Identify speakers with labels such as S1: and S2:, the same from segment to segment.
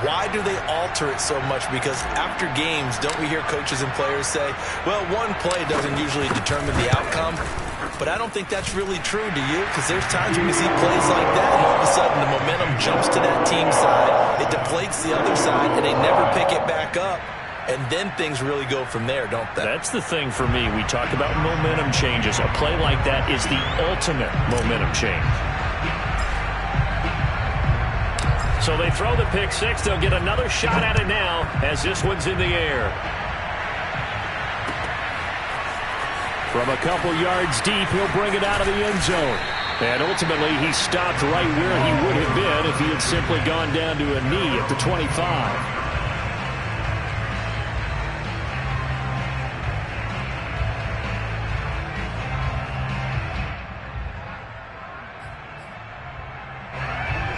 S1: Why do they alter it so much? Because after games, don't we hear coaches and players say, well, one play doesn't usually determine the outcome? But I don't think that's really true, do you? Because there's times when we see plays like that, and all of a sudden the momentum jumps to that team side, it deflates the other side, and they never pick it back up. And then things really go from there, don't they?
S2: That's the thing for me. We talk about momentum changes. A play like that is the ultimate momentum change. So they throw the pick six. They'll get another shot at it now as this one's in the air. From a couple yards deep, he'll bring it out of the end zone. And ultimately, he stopped right where he would have been if he had simply gone down to a knee at the 25.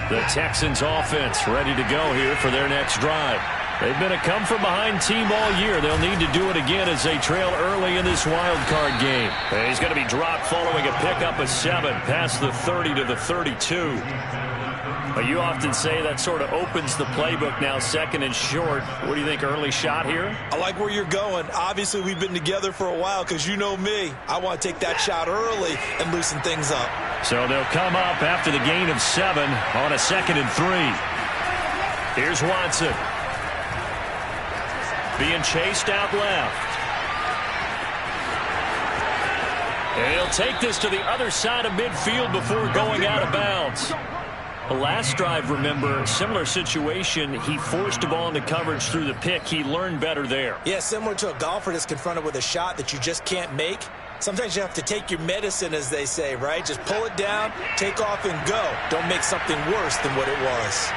S2: The Texans offense ready to go here for their next drive. They've been a come-from-behind team all year. They'll need to do it again as they trail early in this wild card game. And he's going to be dropped following a pickup of 7 past the 30 to the 32. But you often say that sort of opens the playbook now, second and short. What do you think, early shot here?
S1: I like where you're going. Obviously, we've been together for a while because you know me. I want to take that shot early and loosen things up.
S2: So they'll come up after the gain of 7 on a 2nd and 3. Here's Watson. Being chased out left. And he'll take this to the other side of midfield before going out of bounds. The last drive, remember, similar situation. He forced the ball into coverage through the pick. He learned better there.
S1: Yeah, similar to a golfer that's confronted with a shot that you just can't make. Sometimes you have to take your medicine, as they say, right? Just pull it down, take off, and go. Don't make something worse than what it was.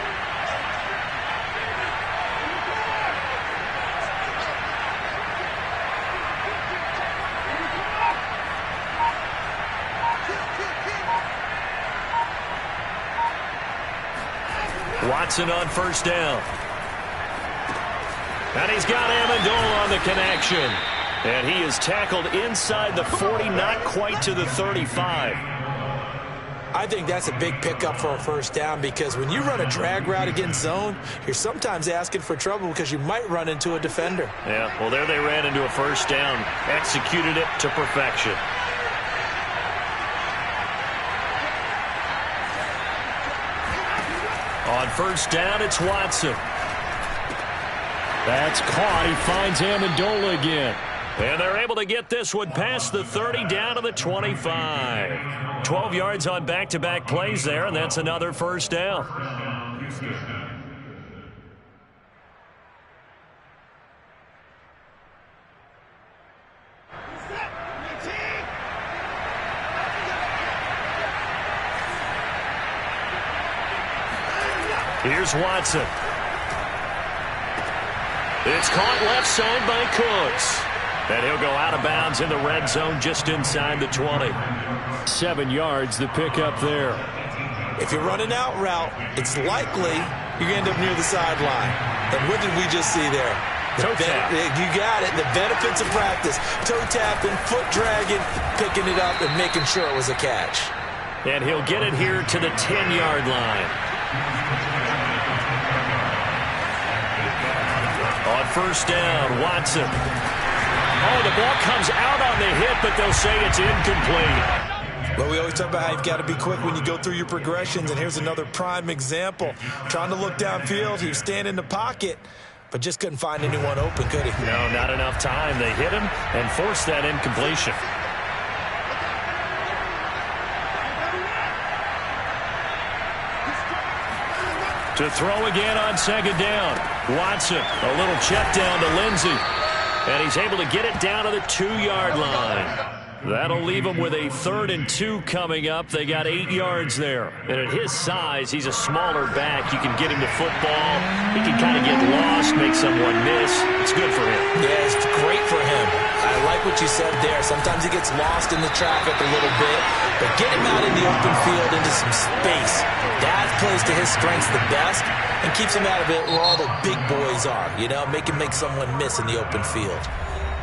S2: Watson on first down. And he's got Amendola on the connection. And he is tackled inside the 40, not quite to the 35.
S1: I think that's a big pickup for a first down because when you run a drag route against zone, you're sometimes asking for trouble because you might run into a defender.
S2: Yeah, well, there they ran into a first down. Executed it to perfection. On first down, it's Watson. That's caught. He finds Amendola again. And they're able to get this one past the 30 down to the 25. 12 yards on back-to-back plays there, and that's another first down. Here's Watson. It's caught left side by Cooks. And he'll go out of bounds in the red zone just inside the 20. 7 yards, the pickup there.
S1: If you're running out route, it's likely you're going to end up near the sideline. And what did we just see there?
S2: Toe tap.
S1: You got it. The benefits of practice. Toe tapping, foot dragging, picking it up, and making sure it was a catch.
S2: And he'll get it here to the 10-yard line. On first down, Watson. Oh, the ball comes out on the hit, but they'll say it's incomplete.
S1: Well, we always talk about how you've got to be quick when you go through your progressions, and here's another prime example. Trying to look downfield, he was standing in the pocket, but just couldn't find anyone open, could he?
S2: No, not enough time. They hit him and forced that incompletion. To throw again on second down. Watson, a little check down to Lindsey. And he's able to get it down to the 2-yard line. That'll leave him with a 3rd and 2 coming up. They got 8 yards there. And at his size, he's a smaller back. You can get him to football. He can kind of get lost, make someone miss. It's good for him.
S1: Yeah, it's great for him. I like what you said there. Sometimes he gets lost in the traffic a little bit. But get him out in the open field into some space. That plays to his strengths the best and keeps him out of it where all the big boys are. You know, make him make someone miss in the open field.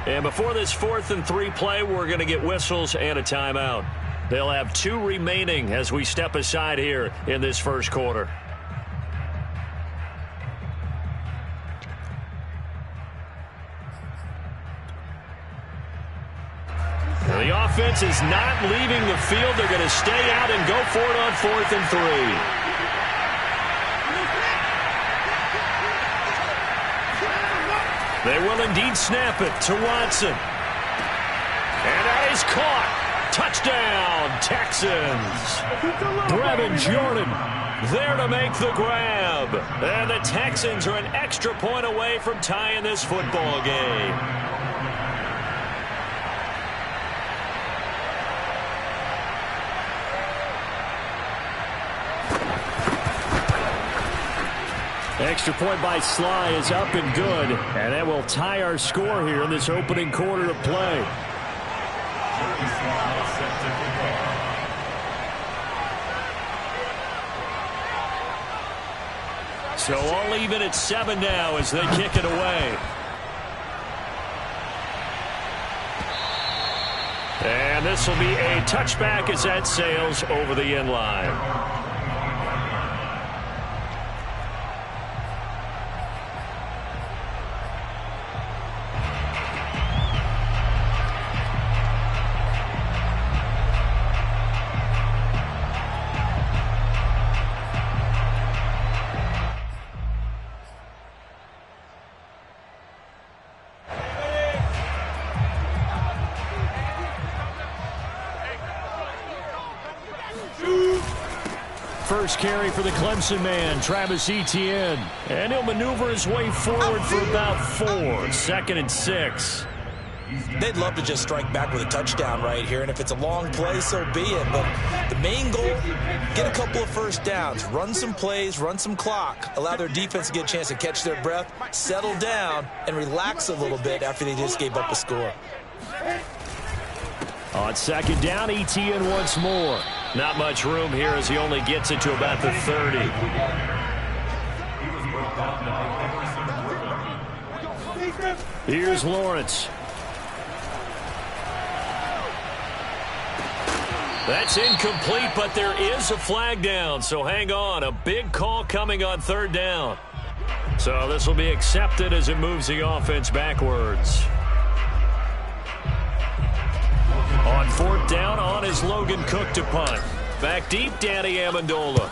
S2: And before this 4th and 3 play, we're going to get whistles and a timeout. They'll have 2 remaining as we step aside here in this first quarter. The offense is not leaving the field. They're going to stay out and go for it on 4th and 3. They will indeed snap it to Watson. And that is caught. Touchdown, Texans. Brevin Jordan there to make the grab. And the Texans are an extra point away from tying this football game. Extra point by Sly is up and good. And that will tie our score here in this opening quarter of play. So all even at 7 now as they kick it away. And this will be a touchback as that sails over the end line. First carry for the Clemson man, Travis Etienne. And he'll maneuver his way forward for about 4. 2nd and 6.
S1: They'd love to just strike back with a touchdown right here, and if it's a long play, so be it. But the main goal, get a couple of first downs, run some plays, run some clock, allow their defense to get a chance to catch their breath, settle down, and relax a little bit after they just gave up a score.
S2: On 2nd down, Etienne once more. Not much room here as he only gets it to about the 30. Here's Lawrence. That's incomplete, but there is a flag down, so hang on. A big call coming on 3rd down. So this will be accepted as it moves the offense backwards. On 4th down, on is Logan Cook to punt. Back deep, Danny Amendola.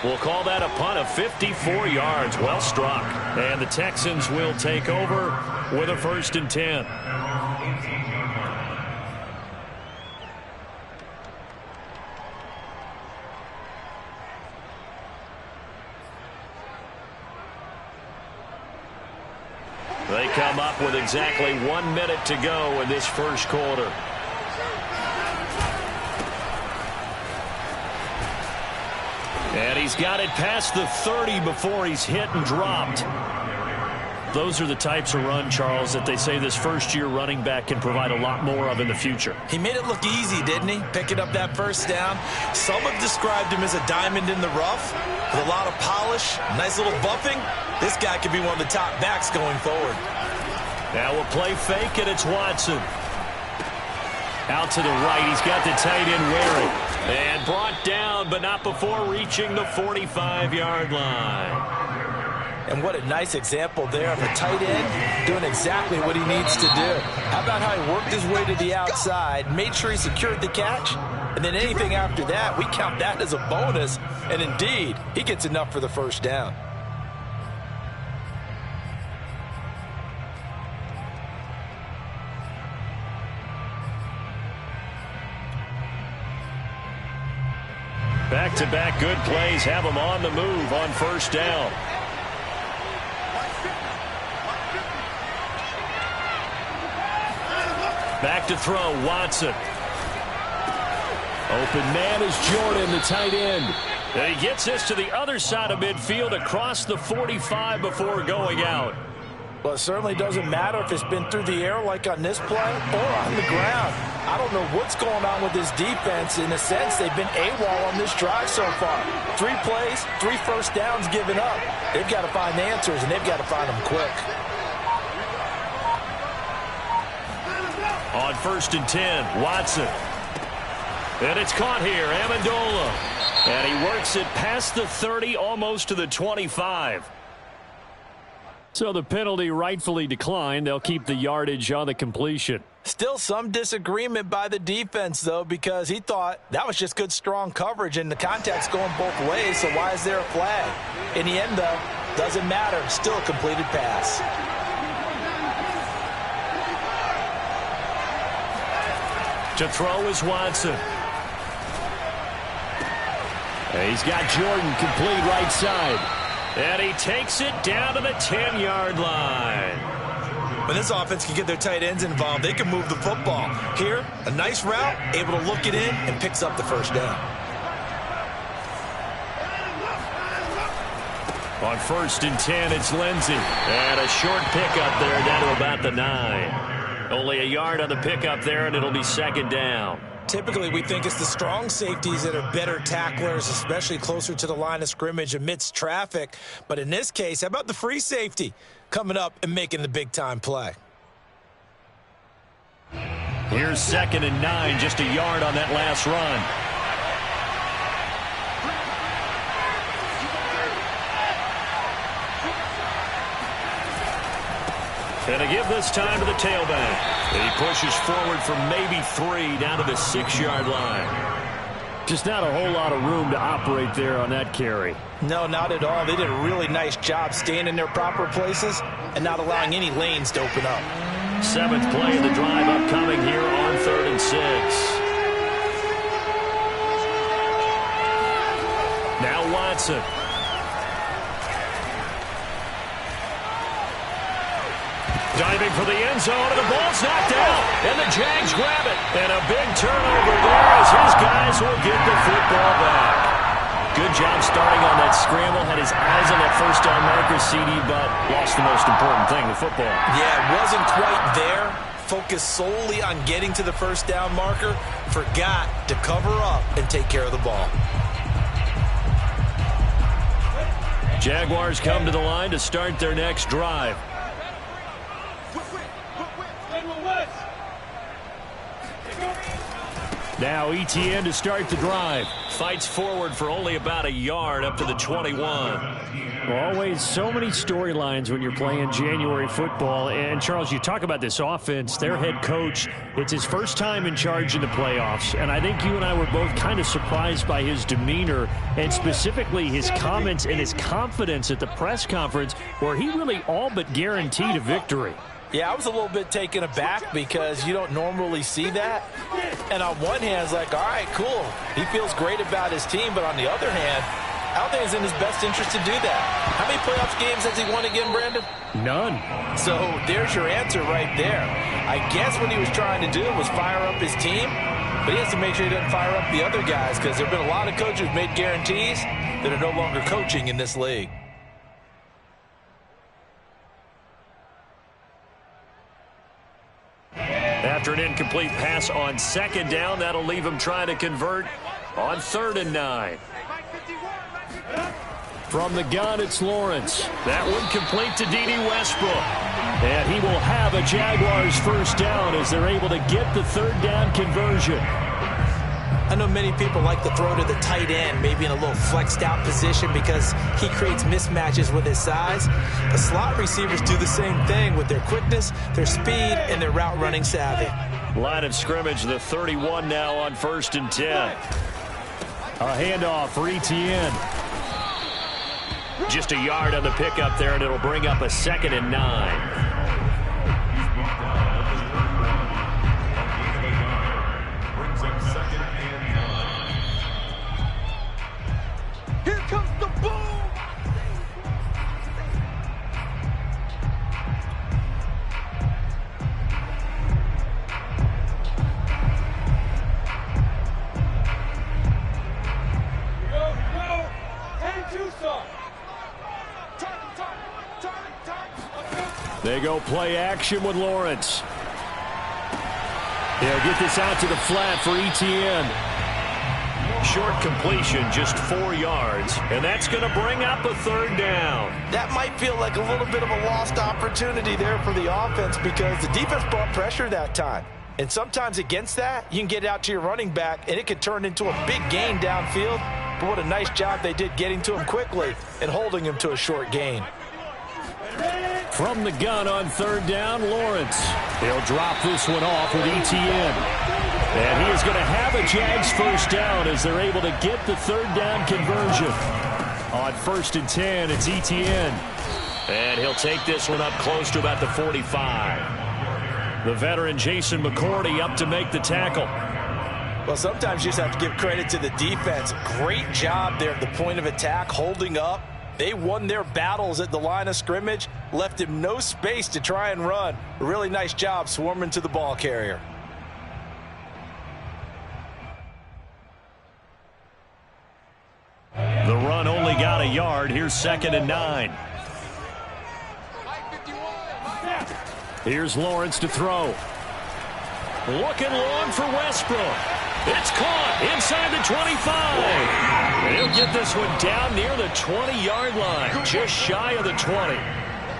S2: We'll call that a punt of 54 yards. Well struck. And the Texans will take over with a 1st and 10. They come up with exactly 1 minute to go in this first quarter. And he's got it past the 30 before he's hit and dropped. Those are the types of run, Charles, that they say this first-year running back can provide a lot more of in the future.
S1: He made it look easy, didn't he? Picking up that first down. Some have described him as a diamond in the rough with a lot of polish, nice little buffing. This guy could be one of the top backs going forward.
S2: Now we'll play fake, and it's Watson. Out to the right, he's got the tight end wearing. And brought down, but not before reaching the 45-yard line.
S1: And what a nice example there of a tight end doing exactly what he needs to do. How about how he worked his way to the outside, made sure he secured the catch, and then anything after that, we count that as a bonus. And indeed, he gets enough for the first down.
S2: Back-to-back good plays have him on the move on first down. Back to throw, Watson. Open man is Jordan, the tight end. And he gets this to the other side of midfield across the 45 before going out.
S1: Well, it certainly doesn't matter if it's been through the air like on this play or on the ground. I don't know what's going on with this defense. In a sense, they've been AWOL on this drive so far. 3 plays, 3 first downs given up. They've got to find answers, and they've got to find them quick.
S2: On 1st and 10, Watson. And it's caught here, Amendola. And he works it past the 30, almost to the 25. So the penalty rightfully declined. They'll keep the yardage on the completion.
S1: Still some disagreement by the defense, though, because he thought that was just good, strong coverage, and the contact's going both ways, so why is there a flag? In the end, though, doesn't matter. Still a completed pass.
S2: To throw is Watson. He's got Jordan complete right side. And he takes it down to the 10-yard line.
S1: When this offense can get their tight ends involved, they can move the football. Here, a nice route, able to look it in, and picks up the first down.
S2: On 1st and 10, it's Lindsey. And a short pickup there down to about the 9. Only a yard on the pickup there, and it'll be 2nd down.
S1: Typically, we think it's the strong safeties that are better tacklers, especially closer to the line of scrimmage amidst traffic. But in this case, how about the free safety coming up and making the big-time play?
S2: Here's 2nd and 9, just a yard on that last run. And a give this time to the tailback. He pushes forward for maybe 3 down to the 6-yard line. Just not a whole lot of room to operate there on that carry.
S1: No, not at all. They did a really nice job staying in their proper places and not allowing any lanes to open up.
S2: 7th play of the drive upcoming here on 3rd and 6. Now Watson. Diving for the end zone, and the ball's knocked out, and the Jags grab it. And a big turnover there as his guys will get the football back. Good job starting on that scramble. Had his eyes on that first down marker, CD, but lost the most important thing, the football.
S1: Yeah, it wasn't quite there. Focused solely on getting to the first down marker. Forgot to cover up and take care of the ball.
S2: Jaguars come to the line to start their next drive. Now Etienne to start the drive. Fights forward for only about a yard up to the 21.
S3: Always so many storylines when you're playing January football. And, Charles, you talk about this offense, their head coach, it's his first time in charge in the playoffs. And I think you and I were both kind of surprised by his demeanor and specifically his comments and his confidence at the press conference where he really all but guaranteed a victory.
S1: Yeah, I was a little bit taken aback because you don't normally see that. And on one hand, it's like, all right, cool. He feels great about his team. But on the other hand, I don't think it's in his best interest to do that. How many playoffs games has he won again, Brandon?
S3: None.
S1: So there's your answer right there. I guess what he was trying to do was fire up his team. But he has to make sure he doesn't fire up the other guys because there have been a lot of coaches who've made guarantees that are no longer coaching in this league.
S2: After an incomplete pass on 2nd down, that'll leave him trying to convert on 3rd and 9.
S3: From the gun, it's Lawrence.
S2: That one complete to D.D. Westbrook.
S3: And he will have a Jaguars first down as they're able to get the 3rd down conversion.
S1: I know many people like to throw to the tight end, maybe in a little flexed out position because he creates mismatches with his size. The slot receivers do the same thing with their quickness, their speed, and their route running savvy.
S2: Line of scrimmage, the 31 now on 1st and 10.
S3: A handoff for Etienne.
S2: Just a yard on the pickup there, and it'll bring up a 2nd and 9.
S1: Here comes the boom! Go! And Tucson!
S3: They go play action with Lawrence. They'll get this out to the flat for Etienne.
S2: Short completion, just 4 yards, and that's going to bring up a 3rd down.
S1: That might feel like a little bit of a lost opportunity there for the offense because the defense brought pressure that time. And sometimes against that, you can get out to your running back, and it could turn into a big gain downfield. but what a nice job they did getting to him quickly and holding him to a short gain.
S2: From the gun on third down, Lawrence. He'll drop this one off with ETN. And he is going to have a Jags first down as they're able to get the third down conversion. On 1st and 10, it's ETN. And he'll take this one up close to about the 45. The veteran Jason McCourty up to make the tackle.
S1: Well, sometimes you just have to give credit to the defense. Great job there at the point of attack, holding up. They won their battles at the line of scrimmage, left him no space to try and run. A really nice job swarming to the ball carrier.
S2: The run only got a yard. Here's 2nd and 9. Here's Lawrence to throw. Looking long for Westbrook. It's caught inside the 25. He'll get this one down near the 20-yard line, just shy of the 20.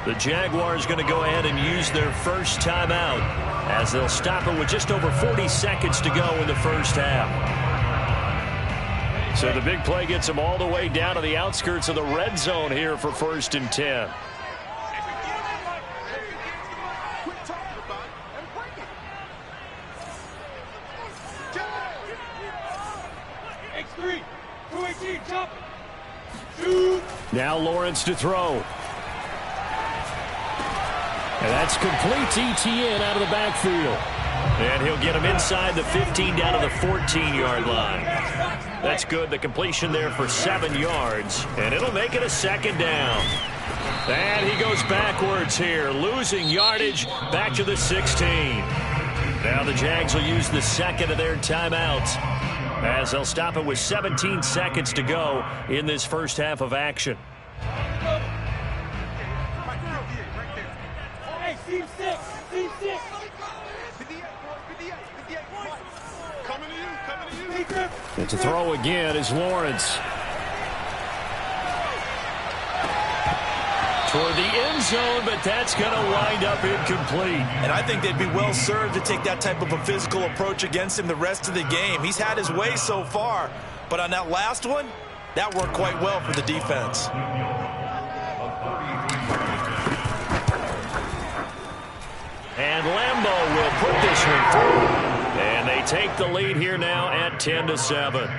S2: The Jaguars going to go ahead and use their first timeout as they'll stop it with just over 40 seconds to go in the first half. So the big play gets them all the way down to the outskirts of the red zone here for 1st and 10. Now Lawrence to throw. And that's complete to ETN out of the backfield. And he'll get him inside the 15 down to the 14-yard line. That's good. The completion there for 7 yards. And it'll make it a 2nd down. And he goes backwards here, losing yardage back to the 16. Now the Jags will use the second of their timeouts as they'll stop it with 17 seconds to go in this first half of action. And to throw again is Lawrence. Toward the end zone, but that's going to wind up incomplete.
S1: And I think they'd be well served to take that type of a physical approach against him the rest of the game. He's had his way so far, but on that last one, that worked quite well for the defense.
S2: And Lambeau will put this one through. And they take the lead here now at 10-7.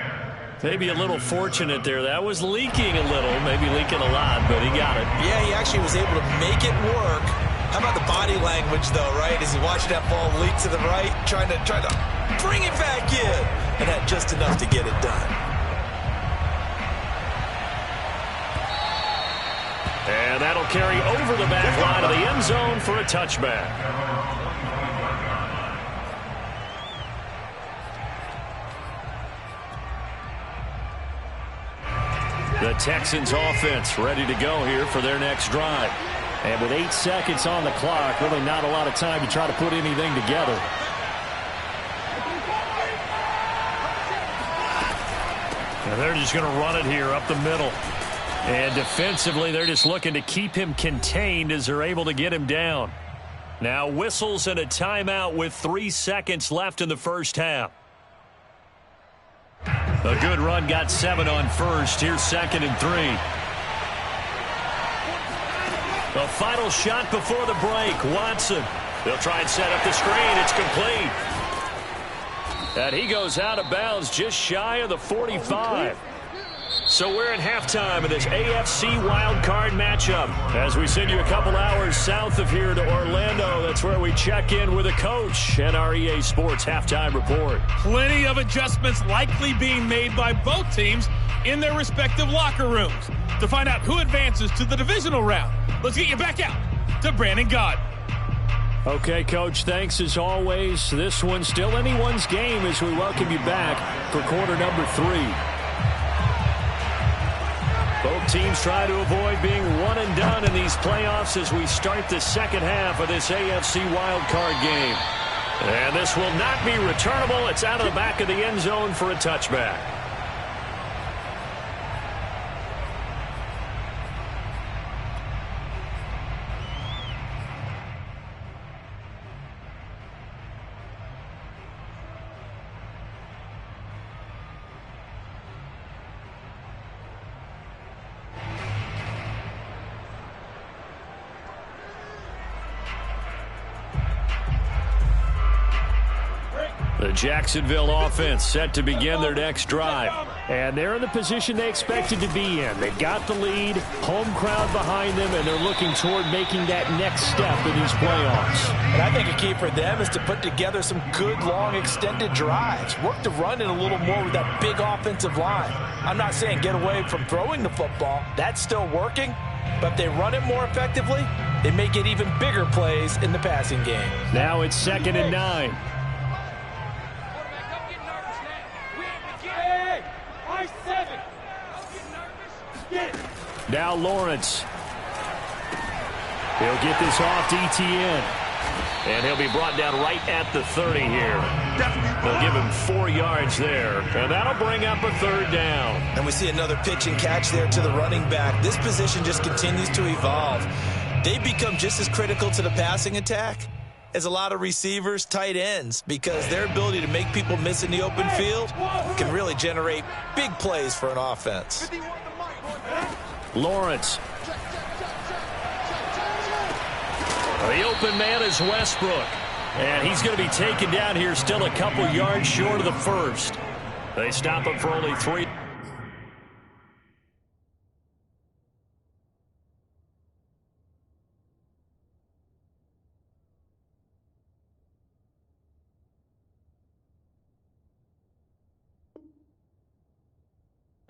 S2: Maybe a little fortunate there. That was leaking a little, maybe leaking a lot, but he got it.
S1: Yeah, he actually was able to make it work. How about the body language, though, right? As he watched that ball leak to the right, trying to bring it back in, and had just enough to get it done.
S2: And that'll carry over the back line of the end zone for a touchback. The Texans offense ready to go here for their next drive.
S3: And with 8 seconds on the clock, really not a lot of time to try to put anything together. And they're just going to run it here up the middle. And defensively, they're just looking to keep him contained as they're able to get him down. Now whistles and a timeout with 3 seconds left in the first half. A good run, got 7 on first. Here's 2nd and 3. The final shot before the break. Watson. They'll try and set up the screen. It's complete. And he goes out of bounds just shy of the 45. So we're at halftime of this AFC wildcard matchup. As we send you a couple hours south of here to Orlando, that's where we check in with a coach and our EA Sports halftime report.
S4: Plenty of adjustments likely being made by both teams in their respective locker rooms. To find out who advances to the divisional round, let's get you back out to Brandon Gott.
S3: Okay, Coach, thanks as always. This one's still anyone's game as we welcome you back for quarter number 3. Both teams try to avoid being one and done in these playoffs as we start the second half of this AFC wildcard game. And this will not be returnable. It's out of the back of the end zone for a touchback.
S2: The Jacksonville offense set to begin their next drive.
S3: And they're in the position they expected to be in. They've got the lead, home crowd behind them, and they're looking toward making that next step in these playoffs.
S1: And I think a key for them is to put together some good, long, extended drives. Work the run in a little more with that big offensive line. I'm not saying get away from throwing the football. That's still working. But if they run it more effectively, they may get even bigger plays in the passing game.
S3: Now it's 2nd and 9. Now Lawrence. He'll get this off to Etienne.
S2: And he'll be brought down right at the 30 here. They'll give him 4 yards there. And that'll bring up a 3rd down.
S1: And we see another pitch and catch there to the running back. This position just continues to evolve. They become just as critical to the passing attack as a lot of receivers, tight ends, because their ability to make people miss in the open field can really generate big plays for an offense.
S2: Lawrence. The open man is Westbrook. And he's going to be taken down here still a couple yards short of the first. They stop him for only 3.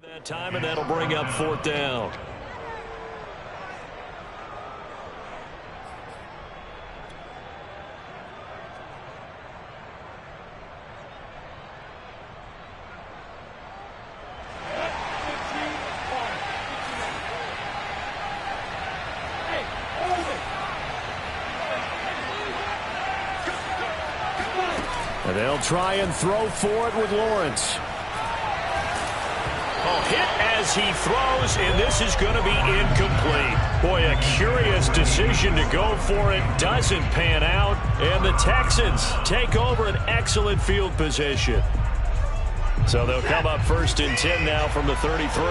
S2: That time, and that'll bring up 4th down.
S3: And they'll try and throw for it with Lawrence.
S2: Oh, hit as he throws, and this is going to be incomplete. Boy, a curious decision to go for it. Doesn't pan out, and the Texans take over an excellent field position. So they'll come up 1st and 10 now from the 33.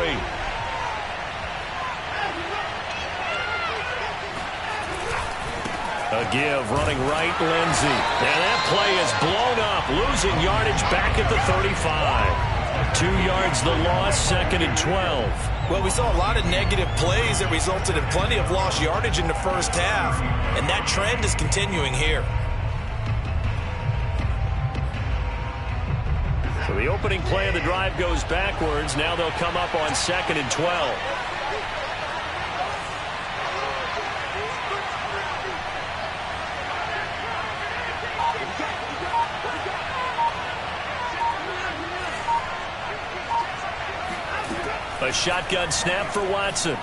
S2: A give, running right, Lindsey. And that play is blown up, losing yardage back at the 35. 2 yards the loss, 2nd and 12.
S1: Well, we saw a lot of negative plays that resulted in plenty of lost yardage in the first half, and that trend is continuing here.
S2: So the opening play of the drive goes backwards. Now they'll come up on 2nd and 12. A shotgun snap for Watson.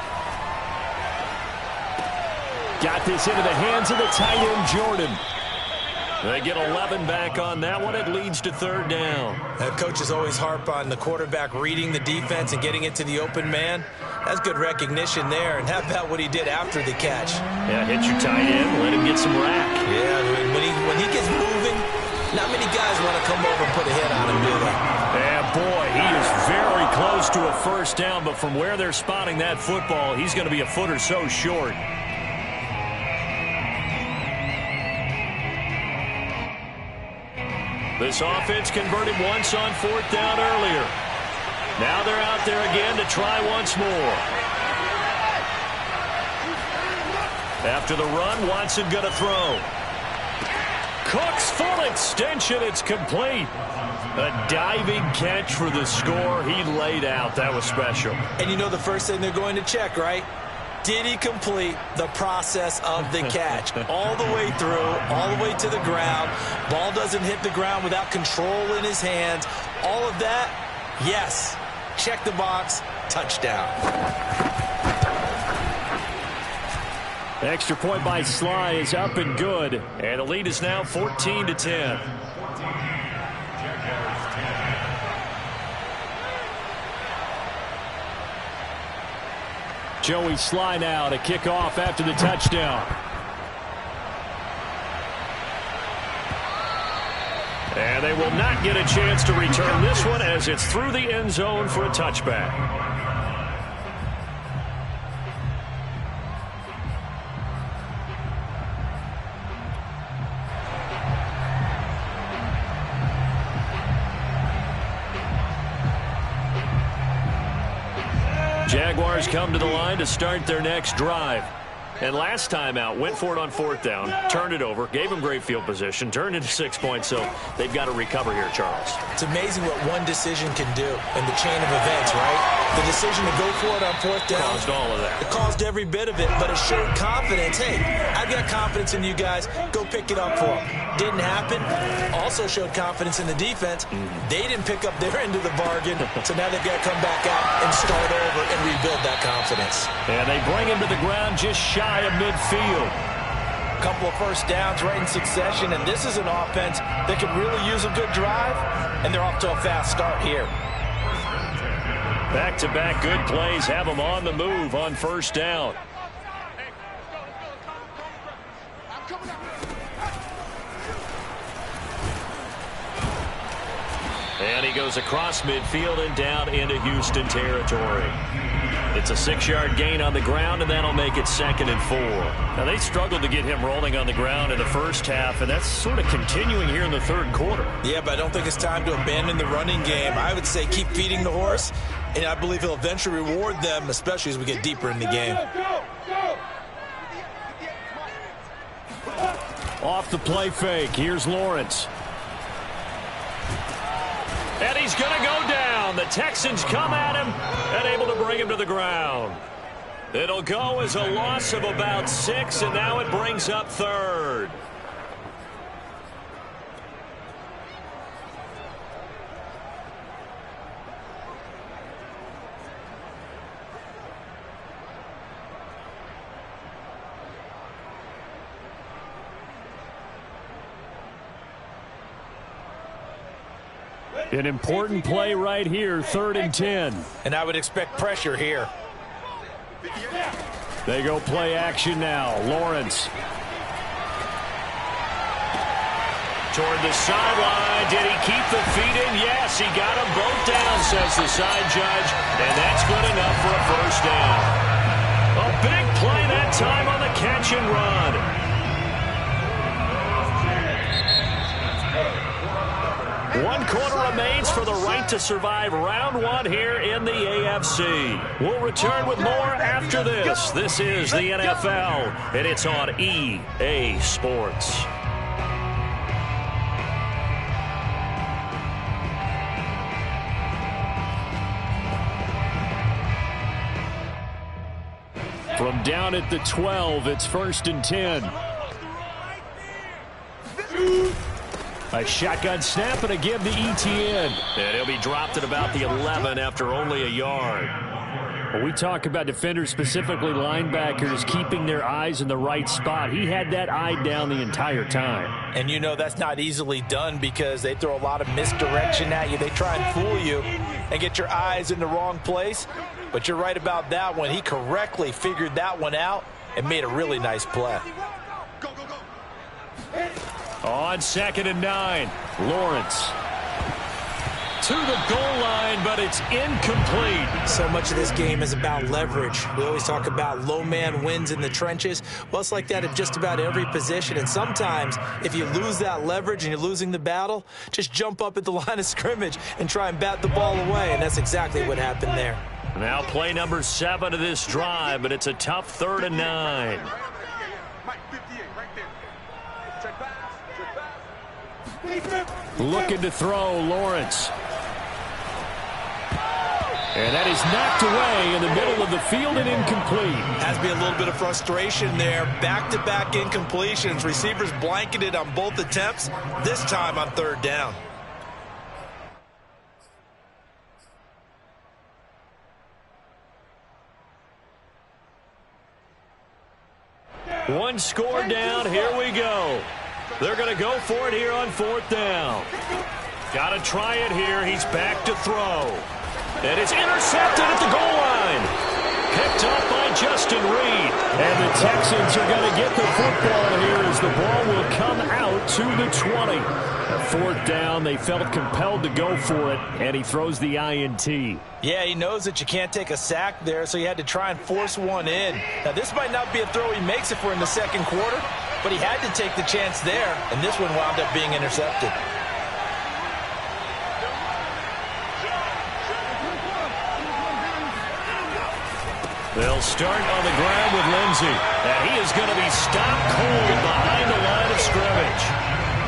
S3: Got this into the hands of the tight end, Jordan.
S2: They get 11 back on that one. It leads to 3rd down.
S1: Coaches always harp on the quarterback reading the defense and getting it to the open man. That's good recognition there. And how about what he did after the catch?
S2: Yeah, hit your tight end. Let him get some rack.
S1: Yeah, when he gets moving, not many guys want to come over and put a hit on him, do they?
S2: Yeah, boy, he is very close to a 1st down, but from where they're spotting that football, he's going to be a foot or so short. This offense converted once on 4th down earlier. Now they're out there again to try once more. After the run, Watson going to throw. Cook's full extension. It's complete. A diving catch for the score. He laid out. That was special.
S1: And you know the first thing they're going to check, right? Did he complete the process of the catch? All the way through, all the way to the ground. Ball doesn't hit the ground without control in his hands. All of that, yes. Check the box, touchdown.
S3: Extra point by Sly is up and good.
S2: And the lead is now 14-10.
S3: Joey Sly now to kick off after the touchdown.
S2: And they will not get a chance to return this one as it's through the end zone for a touchback. Jaguars come to the line to start their next drive. And last time out, went for it on 4th down, turned it over, gave them great field position, turned into 6 points, so they've got to recover here, Charles.
S1: It's amazing what one decision can do in the chain of events, right? The decision to go for it on 4th down.
S2: Caused all of that.
S1: It caused every bit of it, but it showed confidence. Hey, I've got confidence in you guys. Go pick it up for them. Didn't happen. Also showed confidence in the defense. They didn't pick up their end of the bargain, so now they've got to come back out and start over and rebuild that confidence.
S2: And they bring him to the ground just shy of midfield.
S1: Couple of first downs right in succession, and this is an offense that could really use a good drive, and they're off to a fast start here.
S2: Back-to-back good plays have them on the move on 1st down. And he goes across midfield and down into Houston territory. It's a 6-yard gain on the ground, and that'll make it 2nd and 4. Now, they struggled to get him rolling on the ground in the first half, and that's sort of continuing here in the 3rd quarter.
S1: Yeah, but I don't think it's time to abandon the running game. I would say keep feeding the horse, and I believe he'll eventually reward them, especially as we get deeper in the game.
S2: Off the play fake, here's Lawrence. And he's going to go down. The Texans come at him and able to bring him to the ground. It'll go as a loss of about 6, and now it brings up 3rd. An important play right here, 3rd and 10.
S1: And I would expect pressure here.
S2: They go play action now. Lawrence. Toward the sideline. Did he keep the feet in? Yes, he got them both down, says the side judge. And that's good enough for a 1st down. A big play that time on the catch and run. 1 quarter remains for the right to survive round 1 here in the AFC. We'll return with more after this. This is the NFL, and it's on EA Sports. From down at the 12, it's 1st and 10. A shotgun snap and a give to ETN. And he'll be dropped at about the 11 after only a yard. When we talk about defenders, specifically linebackers, keeping their eyes in the right spot, he had that eye down the entire time.
S1: And you know that's not easily done because they throw a lot of misdirection at you. They try and fool you and get your eyes in the wrong place. But you're right about that one. He correctly figured that one out and made a really nice play.
S2: On 2nd and 9, Lawrence to the goal line, but it's incomplete.
S1: So much of this game is about leverage. We always talk about low man wins in the trenches. Well, it's like that at just about every position. And sometimes if you lose that leverage and you're losing the battle, just jump up at the line of scrimmage and try and bat the ball away. And that's exactly what happened there.
S2: Now play number 7 of this drive, but it's a tough 3rd and 9. Looking to throw, Lawrence. And that is knocked away in the middle of the field and incomplete.
S1: Has to be a little bit of frustration there. Back-to-back incompletions. Receivers blanketed on both attempts, this time on 3rd down.
S2: One score down. Here we go. They're going to go for it here on 4th down. Got to try it here. He's back to throw. And it's intercepted at the goal line. Picked up by Justin Reed. And the Texans are going to get the football here as the ball will come out to the 20. At 4th down, they felt compelled to go for it, and he throws the INT.
S1: Yeah, he knows that you can't take a sack there, so he had to try and force one in. Now, this might not be a throw he makes if we're in the 2nd quarter, but he had to take the chance there, and this one wound up being intercepted.
S2: They'll start on the ground with Lindsey. And he is going to be stopped cold behind the line of scrimmage.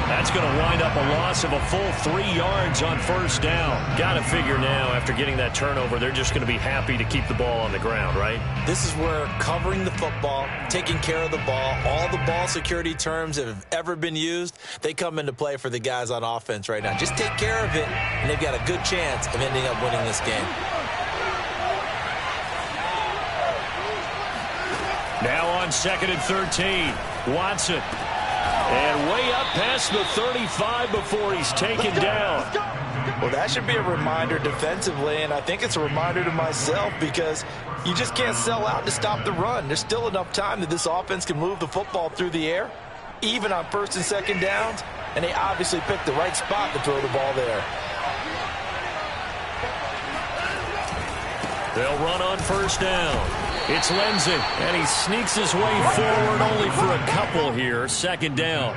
S2: That's going to wind up a loss of a full 3 yards on first down. Got to figure now, after getting that turnover, they're just going to be happy to keep the ball on the ground, right?
S1: This is where covering the football, taking care of the ball, all the ball security terms that have ever been used, they come into play for the guys on offense right now. Just take care of it, and they've got a good chance of ending up winning this game.
S2: Now on 2nd and 13, Watson. And way up past the 35 before he's taken down.
S1: Well, that should be a reminder defensively, and I think it's a reminder to myself because you just can't sell out to stop the run. There's still enough time that this offense can move the football through the air, even on 1st and 2nd downs, and they obviously picked the right spot to throw the ball there.
S2: They'll run on 1st down. It's Lindsey, and he sneaks his way forward only for a couple here. 2nd down.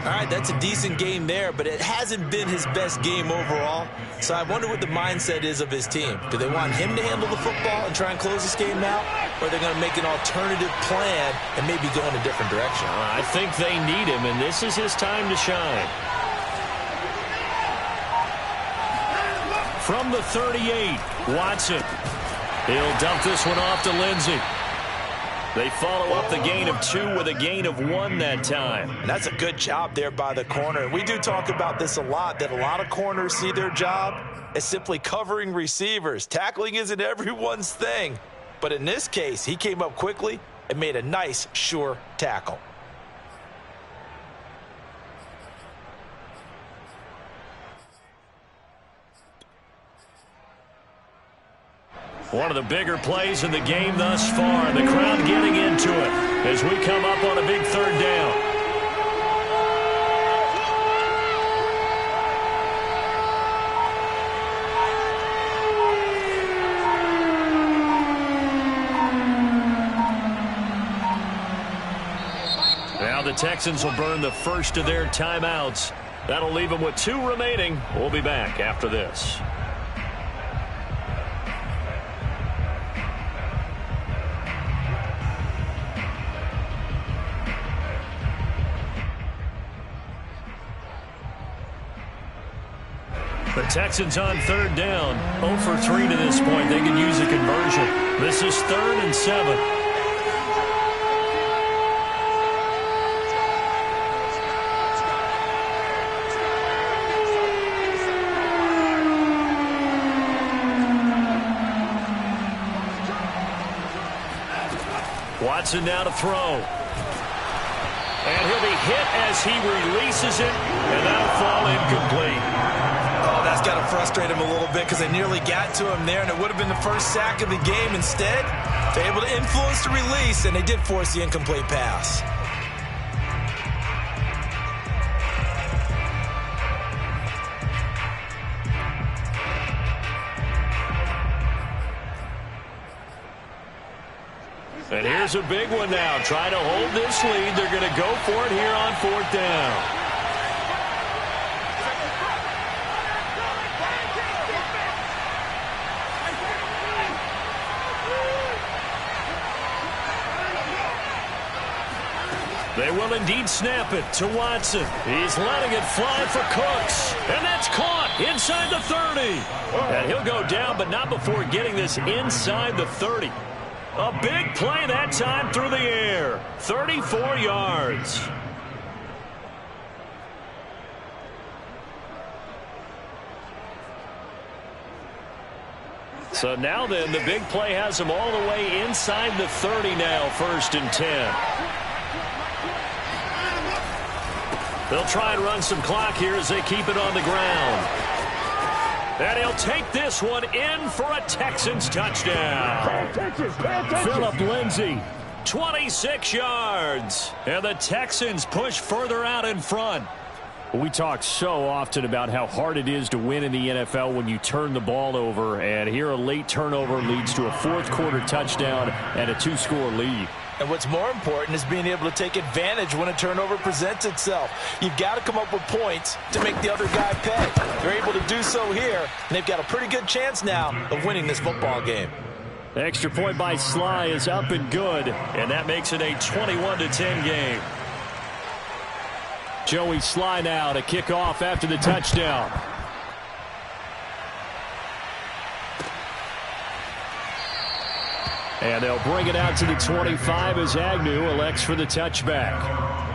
S1: All right, that's a decent game there, but it hasn't been his best game overall. So I wonder what the mindset is of his team. Do they want him to handle the football and try and close this game out? Or are they going to make an alternative plan and maybe go in a different direction?
S2: I think they need him, and this is his time to shine. From the 38, Watson. He'll dump this one off to Lindsey. They follow up the gain of 2 with a gain of 1 that time.
S1: And that's a good job there by the corner. We do talk about this a lot, that a lot of corners see their job as simply covering receivers. Tackling isn't everyone's thing. But in this case, he came up quickly and made a nice, sure tackle.
S2: One of the bigger plays in the game thus far. The crowd getting into it as we come up on a big 3rd down. Now the Texans will burn the first of their timeouts. That'll leave them with 2 remaining. We'll be back after this. The Texans on 3rd down. 0 for 3 to this point. They could use a conversion. This is 3rd and 7. Watson now to throw. And he'll be hit as he releases it, and that'll fall incomplete.
S1: Oh, that's got to frustrate him a little bit because they nearly got to him there, and it would have been the first sack of the game. Instead, they're able to influence the release, and they did force the incomplete pass.
S2: And here's a big one now. Trying to hold this lead. They're going to go for it here on 4th down. They will indeed snap it to Watson. He's letting it fly for Cooks. And that's caught inside the 30. And he'll go down, but not before getting this inside the 30. A big play that time through the air. 34 yards. So now then, the big play has them all the way inside the 30 now, 1st and 10. They'll try and run some clock here as they keep it on the ground. And he'll take this one in for a Texans touchdown. Phillip Lindsay, 26 yards. And the Texans push further out in front.
S3: We talk so often about how hard it is to win in the NFL when you turn the ball over. And here a late turnover leads to a 4th quarter touchdown and a 2-score lead.
S1: And what's more important is being able to take advantage when a turnover presents itself. You've got to come up with points to make the other guy pay. They're able to do so here, and they've got a pretty good chance now of winning this football game.
S2: Extra point by Sly is up and good, and that makes it a 21-10 game. Joey Sly now to kick off after the touchdown. And they'll bring it out to the 25 as Agnew elects for the touchback.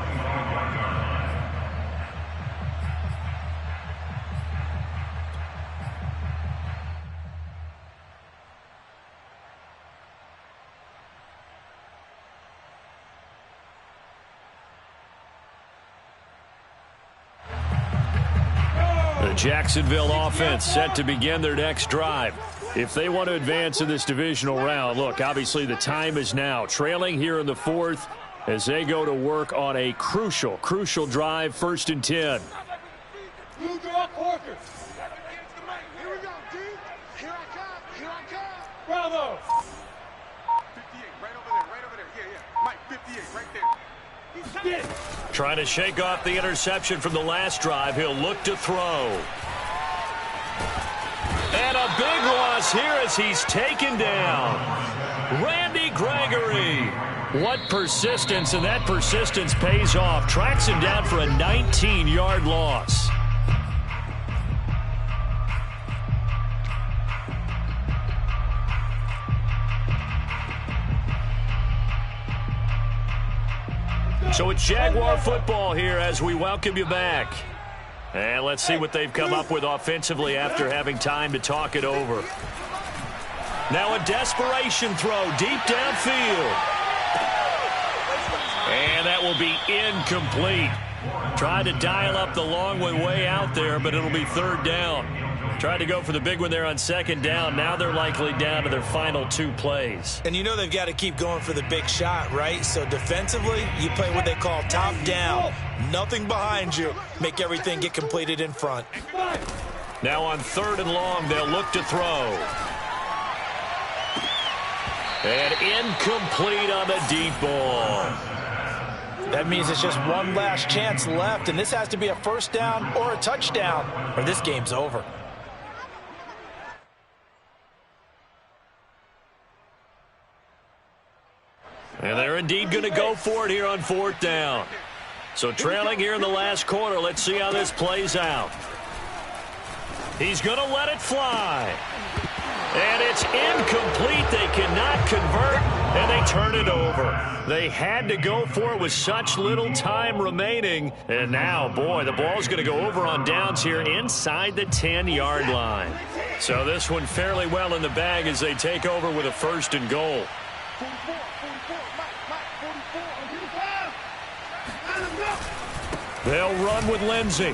S2: The Jacksonville offense set to begin their next drive. If they want to advance in this divisional round, look, obviously the time is now. Trailing here in the fourth as they go to work on a crucial drive, 1st and 10.
S4: Bravo!
S5: 58, right over there. Yeah. Mike, 58, right there.
S2: Trying to shake off the interception from the last drive. He'll look to throw. And a big loss here as he's taken down. Randy Gregory. What persistence, and that persistence pays off. Tracks him down for a 19-yard loss. So it's Jaguar football here as we welcome you back. And let's see what they've come up with offensively after having time to talk it over. Now a desperation throw deep downfield. And that will be incomplete. Tried to dial up the long way out there, but it'll be 3rd down. Tried to go for the big one there on 2nd down. Now they're likely down to their final 2 plays.
S1: And you know they've got to keep going for the big shot, right? So defensively, you play what they call top down. Nothing behind you. Make everything get completed in front.
S2: Now on 3rd and long, they'll look to throw. And incomplete on the deep ball.
S1: That means it's just one last chance left, and this has to be a 1st down or a touchdown, or this game's over.
S2: And they're indeed going to go for it here on 4th down. So trailing here in the last quarter, let's see how this plays out. He's going to let it fly. And it's incomplete. They cannot convert, and they turn it over. They had to go for it with such little time remaining. And now, boy, the ball's going to go over on downs here inside the 10-yard line. So this one fairly well in the bag as they take over with a 1st and goal. They'll run with Lindsey.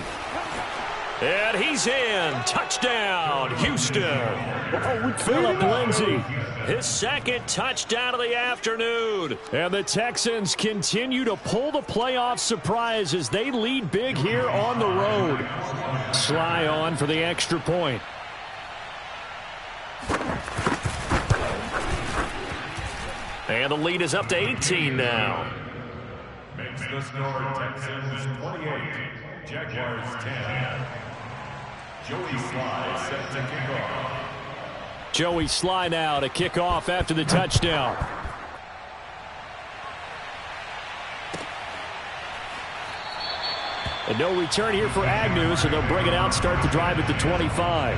S2: And he's in. Touchdown, Houston. Philip Lindsey, his 2nd touchdown of the afternoon. And the Texans continue to pull the playoff surprise as they lead big here on the road. Sly on for the extra point. And the lead is up to 18 now.
S6: Makes the score Texans 28, Jaguars 10. Joey Sly set to kick off.
S2: Joey Sly now to kick off after the touchdown. And no return here for Agnew, so they'll bring it out, start the drive at the 25.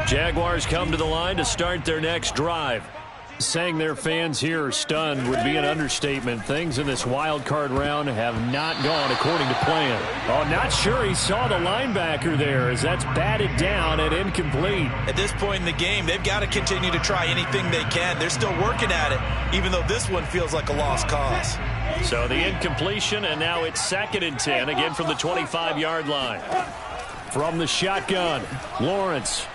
S2: Jaguars come to the line to start their next drive. Saying their fans here are stunned would be an understatement. Things in this wild card round have not gone according to plan. Oh, not sure he saw the linebacker there as that's batted down and incomplete.
S1: At this point in the game, they've got to continue to try anything they can. They're still working at it, even though this one feels like a lost cause.
S2: So the incompletion, and now it's 2nd and 10, again from the 25-yard line. From the shotgun, Lawrence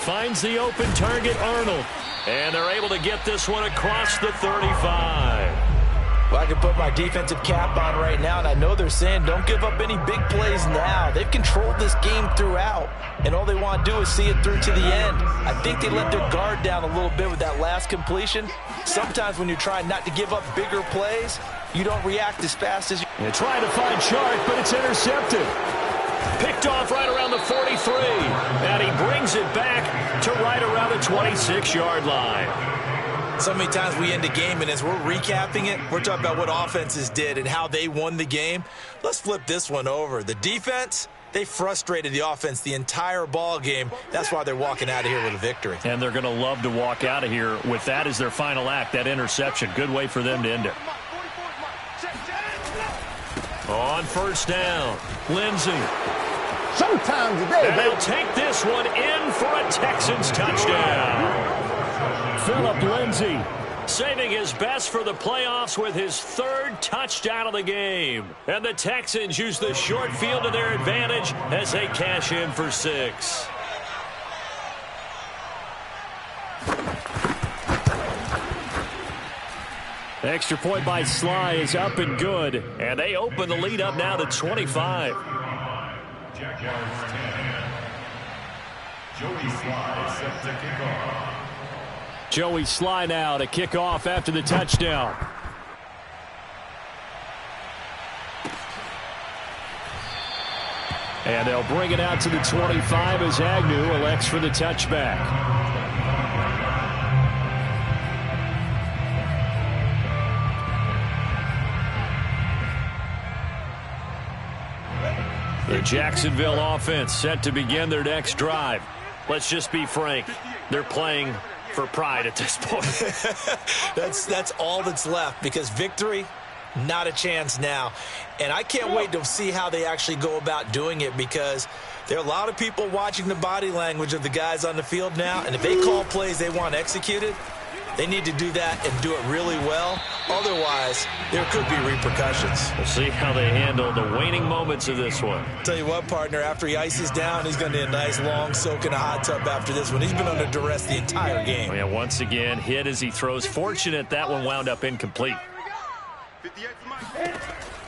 S2: finds the open target, Arnold. And they're able to get this one across the 35.
S1: Well, I can put my defensive cap on right now, and I know they're saying don't give up any big plays now. They've controlled this game throughout, and all they want to do is see it through to the end. I think they let their guard down a little bit with that last completion. Sometimes when you're trying not to give up bigger plays, you don't react as fast as you...
S3: They're trying to find Chark, but it's intercepted.
S2: Picked off right around the 43, and he brings it back to right around the 26-yard line.
S1: So many times we end a game, and as we're recapping it, we're talking about what offenses did and how they won the game. Let's flip this one over. The defense, they frustrated the offense the entire ball game. That's why they're walking out of here with a victory.
S2: And they're going to love to walk out of here with that as their final act, that interception. Good way for them to end it. On first down, Lindsey.
S7: Sometimes today,
S2: and they'll take this one in for a Texans touchdown.
S3: Phillip Lindsay
S2: saving his best for the playoffs with his third touchdown of the game. And the Texans use the short field to their advantage as they cash in for 6.
S3: Extra point by Sly is up and good.
S2: And they open the lead up now to 25.
S6: Jaguars 10. Joey Sly set to kick off.
S3: Joey Sly now to kick off after the touchdown. And they'll bring it out to the 25 as Agnew elects for the touchback.
S2: The Jacksonville offense set to begin their next drive. Let's just be frank. They're playing for pride at this point.
S1: That's all that's left, because victory, not a chance now. And I can't wait to see how they actually go about doing it, because there are a lot of people watching the body language of the guys on the field now, and if they call plays they want executed, they need to do that and do it really well. Otherwise, there could be repercussions.
S2: We'll see how they handle the waning moments of this one.
S1: Tell you what, partner, after he ices down, he's going to need a nice long soak in a hot tub after this one. He's been under duress the entire game.
S2: Yeah, once again, hit as he throws. Fortunate that one wound up incomplete.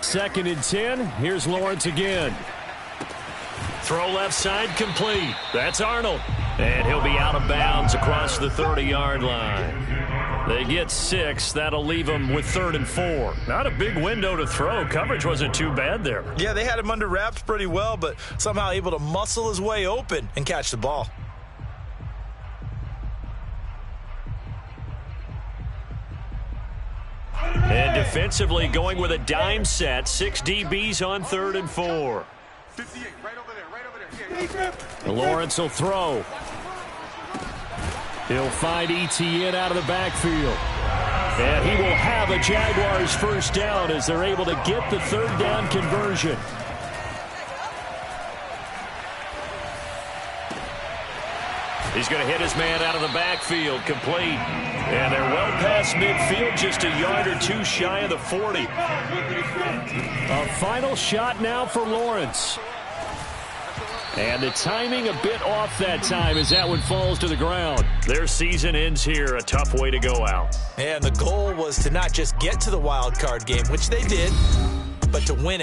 S3: 2nd and 10. Here's Lawrence again.
S2: Throw left side complete. That's Arnold. And he'll be out of bounds across the 30-yard line. They get 6. That'll leave them with 3rd and 4. Not a big window to throw. Coverage wasn't too bad there.
S1: Yeah, they had him under wraps pretty well, but somehow able to muscle his way open and catch the ball.
S2: And defensively going with a dime set. 6 DBs on 3rd and 4.
S5: 58, right over there.
S3: Lawrence will throw. He'll find ETN out of the backfield. And he will have a Jaguars first down as they're able to get the 3rd down conversion.
S2: He's going to hit his man out of the backfield, complete. And they're well past midfield, just a yard or 2 shy of the 40.
S3: A final shot now for Lawrence. And the timing a bit off that time as that one falls to the ground.
S2: Their season ends here, a tough way to go out.
S1: And the goal was to not just get to the wild card game, which they did, but to win it.